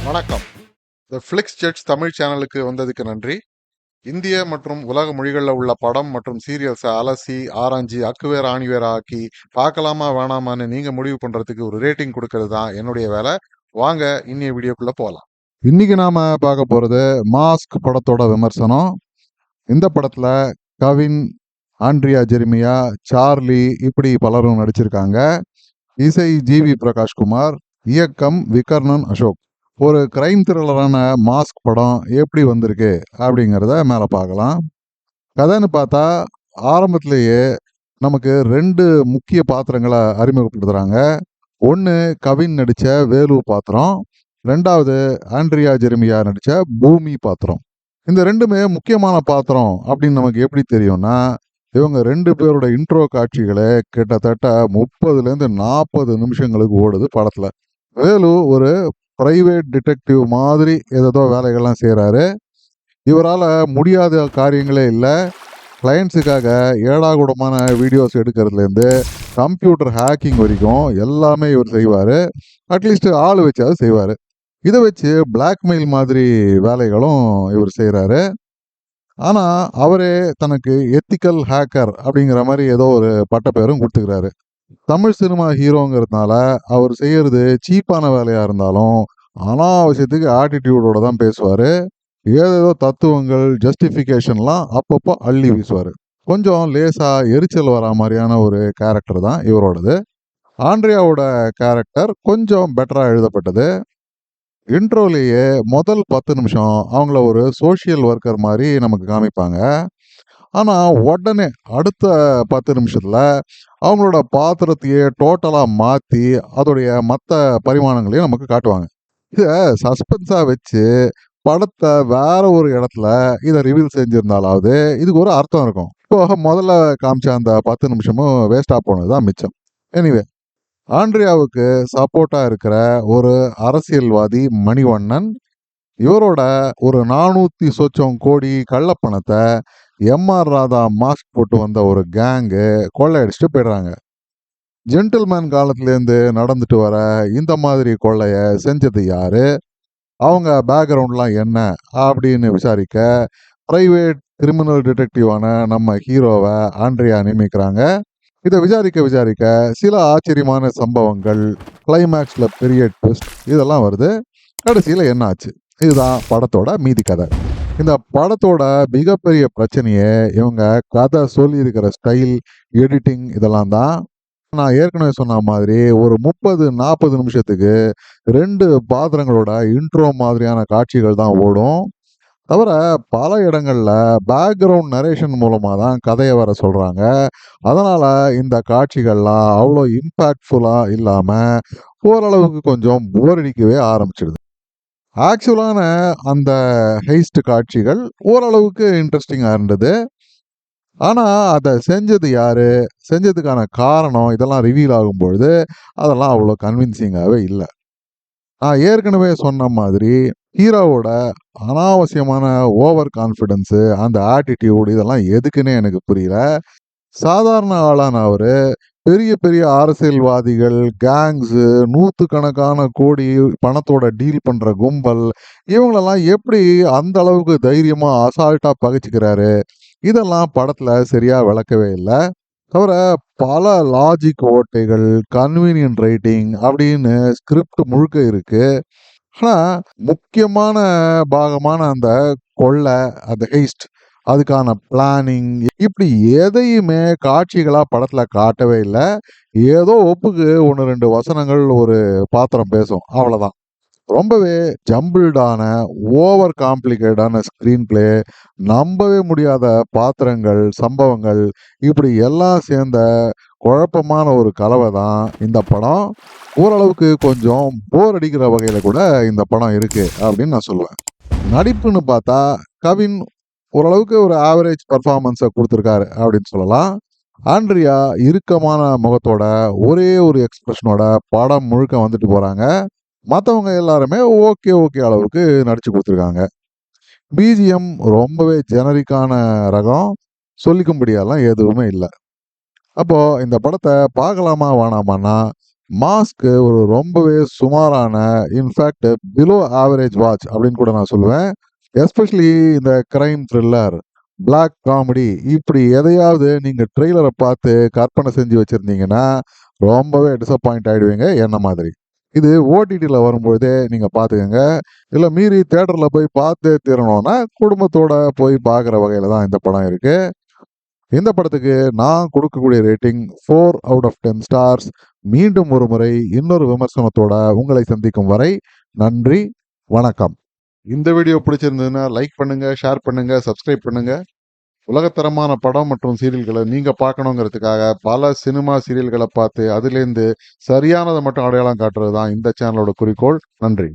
வணக்கம். த ஃபிளிக்ஸ் ஜெட்ஸ் தமிழ் சேனலுக்கு வந்ததுக்கு நன்றி. இந்திய மற்றும் உலக மொழிகளில் உள்ள படம் மற்றும் சீரியல்ஸை அலசி ஆராய்ஞ்சி அக்குவேர் ஆணிவேர் ஆக்கி பார்க்கலாமா வேணாமான்னு நீங்க முடிவு பண்றதுக்கு ஒரு ரேட்டிங் கொடுக்கறது தான் என்னுடைய வேலை. வாங்க இன்னைய வீடியோக்குள்ள போகலாம். இன்னைக்கு நாம பார்க்க போறது மாஸ்க் படத்தோட விமர்சனம். இந்த படத்துல கவின், ஆண்ட்ரியா ஜெரிமியா, சார்லி இப்படி பலரும் நடிச்சிருக்காங்க. இசை ஜிவி பிரகாஷ்குமார், இயக்கம் விகர்ணன் அசோக். ஒரு கிரைம் த்ரில்லரான மாஸ்க் படம் எப்படி வந்திருக்கு அப்படிங்கிறத மேலே பார்க்கலாம். கதைன்னு பார்த்தா ஆரம்பத்திலேயே நமக்கு ரெண்டு முக்கிய பாத்திரங்களை அறிமுகப்படுத்துகிறாங்க. ஒன்று கவின் நடித்த வேலு பாத்திரம், ரெண்டாவது ஆண்ட்ரியா ஜெரிமியா நடித்த பூமி பாத்திரம். இந்த ரெண்டுமே முக்கியமான பாத்திரம் அப்படின்னு நமக்கு எப்படி தெரியும்னா, இவங்க ரெண்டு பேரோட இன்ட்ரோ காட்சிகளை கிட்டத்தட்ட 30லேருந்து 40 நிமிஷங்களுக்கு ஓடுது படத்தில். வேலு ஒரு பிரைவேட் டிடெக்டிவ் மாதிரி ஏதோ வேலைகள்லாம் செய்கிறாரு. இவரால் முடியாத காரியங்களே இல்லை. கிளைண்ட்ஸுக்காக ஏடாகூடமான வீடியோஸ் எடுக்கிறதுலேருந்து கம்ப்யூட்டர் ஹேக்கிங் வரைக்கும் எல்லாமே இவர் செய்வார். அட்லீஸ்ட் ஆள் வச்சாவது செய்வார். இதை வச்சு பிளாக்மெயில் மாதிரி வேலைகளும் இவர் செய்கிறாரு. ஆனால் அவரே தனக்கு எத்திக்கல் ஹேக்கர் அப்படிங்கிற மாதிரி ஏதோ ஒரு பட்டப்பேரும் கொடுத்துக்கிறாரு. தமிழ் சினிமா ஹீரோங்கிறதுனால அவர் செய்யறது சீப்பான வேலையா இருந்தாலும் அனாவசியத்துக்கு ஆட்டிடியூடோட தான் பேசுவாரு. ஏதேதோ தத்துவங்கள் ஜஸ்டிஃபிகேஷன்லாம் அப்பப்போ அள்ளி வீசுவார். கொஞ்சம் லேசா எரிச்சல் வரா மாதிரியான ஒரு கேரக்டர் தான் இவரோடது. ஆண்ட்ரியாவோட கேரக்டர் கொஞ்சம் பெட்டரா எழுதப்பட்டது. இன்ட்ரோலேயே முதல் 10 நிமிஷம் அவங்கள ஒரு சோஷியல் ஒர்க்கர் மாதிரி நமக்கு காமிப்பாங்க. ஆனால் உடனே அடுத்த 10 நிமிஷத்தில் அவங்களோட பாத்திரத்தையே டோட்டலாக மாற்றி அதோடைய மற்ற பரிமாணங்களையும் நமக்கு காட்டுவாங்க. இதை சஸ்பென்ஸாக வச்சு படத்தை வேற ஒரு இடத்துல இதை ரிவீல் செஞ்சிருந்தாலாவது இதுக்கு ஒரு அர்த்தம் இருக்கும். இப்போ முதல்ல காமிச்ச அந்த 10 நிமிஷமும் வேஸ்டாக போனது தான் மிச்சம். எனிவே, ஆண்ட்ரியாவுக்கு சப்போர்ட்டாக இருக்கிற ஒரு அரசியல்வாதி மணிவண்ணன், இவரோட ஒரு 400 சொச்சம் கோடி கள்ளப்பணத்தை எம்ஆர் ராதா மாஸ்க் போட்டு வந்த ஒரு கேங்கு கொள்ளையடிச்சுட்டு போயிடுறாங்க. ஜென்டில்மேன் காலத்துலேருந்து நடந்துட்டு வர இந்த மாதிரி கொள்ளைய செஞ்சது யாரு, அவங்க பேக்ரவுண்ட்லாம் என்ன அப்படின்னு விசாரிக்க பிரைவேட் கிரிமினல் டிடெக்டிவான நம்ம ஹீரோவை ஆண்ட்ரியா நியமிக்கிறாங்க. இதை விசாரிக்க சில ஆச்சரியமான சம்பவங்கள், கிளைமேக்ஸ்ல பெரிய ட்விஸ்ட் இதெல்லாம் வருது. கடைசியில் என்ன ஆச்சு, இதுதான் படத்தோட மீதி கதை. இந்த படத்தோட மிகப்பெரிய பிரச்சனையே இவங்க கதை சொல்லியிருக்கிற ஸ்டைல், எடிட்டிங் இதெல்லாம் தான். நான் ஏற்கனவே சொன்ன மாதிரி ஒரு 30-40 நிமிஷத்துக்கு 2 பாத்திரங்களோட இன்ட்ரோ மாதிரியான காட்சிகள் தான் ஓடும். தவிர பல இடங்கள்ல பேக்ரவுண்ட் நரேஷன் மூலமாக தான் கதையை வர சொல்கிறாங்க. அதனால் இந்த காட்சிகள்லாம் அவ்வளோ இம்பேக்ட்ஃபுல்லாக இல்லாமல் ஓரளவுக்கு கொஞ்சம் போர் அடிக்கவே ஆரம்பிச்சிடுது. ஆக்சுவலான அந்த ஹெய்ஸ்ட் காட்சிகள் ஓரளவுக்கு இன்ட்ரெஸ்டிங்காக இருந்தது. ஆனால் அதை செஞ்சது யாரு, செஞ்சதுக்கான காரணம் இதெல்லாம் ரிவீல் ஆகும்பொழுது அதெல்லாம் அவ்வளோ கன்வின்சிங்காகவே இல்லை. நான் ஏற்கனவே சொன்ன மாதிரி ஹீரோவோட அனாவசியமான ஓவர் கான்ஃபிடென்ஸு, அந்த ஆட்டிடியூட் இதெல்லாம் எதுக்குன்னே எனக்கு புரியல. சாதாரண ஆளான அவர் பெரிய பெரிய அரசியல்வாதிகள், கேங்ஸு, 100கணக்கான கோடி பணத்தோட டீல் பண்ணுற கும்பல், இவங்களெல்லாம் எப்படி அந்த அளவுக்கு தைரியமாக அசால்ட்டாக பகைச்சிக்கிறாரு, இதெல்லாம் படத்தில் சரியாக விளக்கவே இல்லை. தவிர பல லாஜிக் ஓட்டைகள், கன்வீனியன்ட் ரைட்டிங் அப்படின்னு ஸ்கிரிப்ட் முழுக்க இருக்கு. ஆனால் முக்கியமான பாகமான அந்த கொள்ளை, அந்த ஹெய்ஸ்ட், அதுக்கான பிளானிங் இப்படி எதையுமே காட்சிகளா படத்துல காட்டவே இல்லை. ஏதோ ஒப்புக்கு 1-2 வசனங்கள் ஒரு பாத்திரம் பேசும், அவ்வளவுதான். ரொம்பவே ஜம்பிள்டான ஓவர் காம்ப்ளிகேட்டான ஸ்க்ரீன் பிளே, நம்பவே முடியாத பாத்திரங்கள், சம்பவங்கள் இப்படி எல்லாம் சேர்ந்த குழப்பமான ஒரு கலவை தான் இந்த படம். ஓரளவுக்கு கொஞ்சம் போர் அடிக்கிற வகையில் கூட இந்த படம் இருக்கு அப்படின்னு நான் சொல்லுவேன். நடிப்புன்னு பார்த்தா கவின் ஓரளவுக்கு ஒரு ஆவரேஜ் பர்ஃபார்மன்ஸை கொடுத்துருக்காரு அப்படின்னு சொல்லலாம். ஆண்ட்ரியா இறுக்கமான முகத்தோட ஒரே ஒரு எக்ஸ்பிரஷனோட படம் முழுக்க வந்துட்டு போகிறாங்க. மற்றவங்க எல்லாருமே ஓகே அளவுக்கு நடிச்சு கொடுத்துருக்காங்க. பிஜிஎம் ரொம்பவே ஜெனரிக்கான ரகம், சொல்லிக்கும்படியெல்லாம் எதுவுமே இல்லை. அப்போது இந்த படத்தை பார்க்கலாமா வேணாமான்னா மாஸ்க் ஒரு ரொம்பவே சுமாரான, இன்ஃபேக்ட் பிலோ ஆவரேஜ் வாட்ச் அப்படின்னு கூட நான் சொல்லுவேன். எஸ்பெஷலி இந்த கிரைம் த்ரில்லர், பிளாக் காமெடி இப்படி எதையாவது நீங்க ட்ரெய்லரை பார்த்து கற்பனை செஞ்சு வச்சிருந்தீங்கன்னா ரொம்பவே டிசப்பாயிண்ட் ஆயிடுவீங்க என்ன மாதிரி. இது ஓடிடியில் வரும்பொழுதே நீங்க பார்த்துக்கங்க. இல்லை மீறி தேட்டரில் போய் பார்த்தே தீரணும்னா குடும்பத்தோட போய் பார்க்குற வகையில தான் இந்த படம் இருக்கு. இந்த படத்துக்கு நான் கொடுக்கக்கூடிய ரேட்டிங் 4 அவுட் ஆஃப் 10 ஸ்டார்ஸ். மீண்டும் ஒரு முறை இன்னொரு விமர்சனத்தோட உங்களை சந்திக்கும் வரை நன்றி, வணக்கம். இந்த வீடியோ பிடிச்சிருந்ததுன்னா லைக் பண்ணுங்க, ஷேர் பண்ணுங்க, சப்ஸ்கிரைப் பண்ணுங்க. உலகத்தரமான படம் மற்றும் சீரியல்களை நீங்க பார்க்கணுங்கிறதுக்காக பல சினிமா சீரியல்களை பார்த்து அதுலேருந்து சரியானதை மட்டும் அடையாளம் காட்டுறது தான் இந்த சேனலோட குறிக்கோள். நன்றி.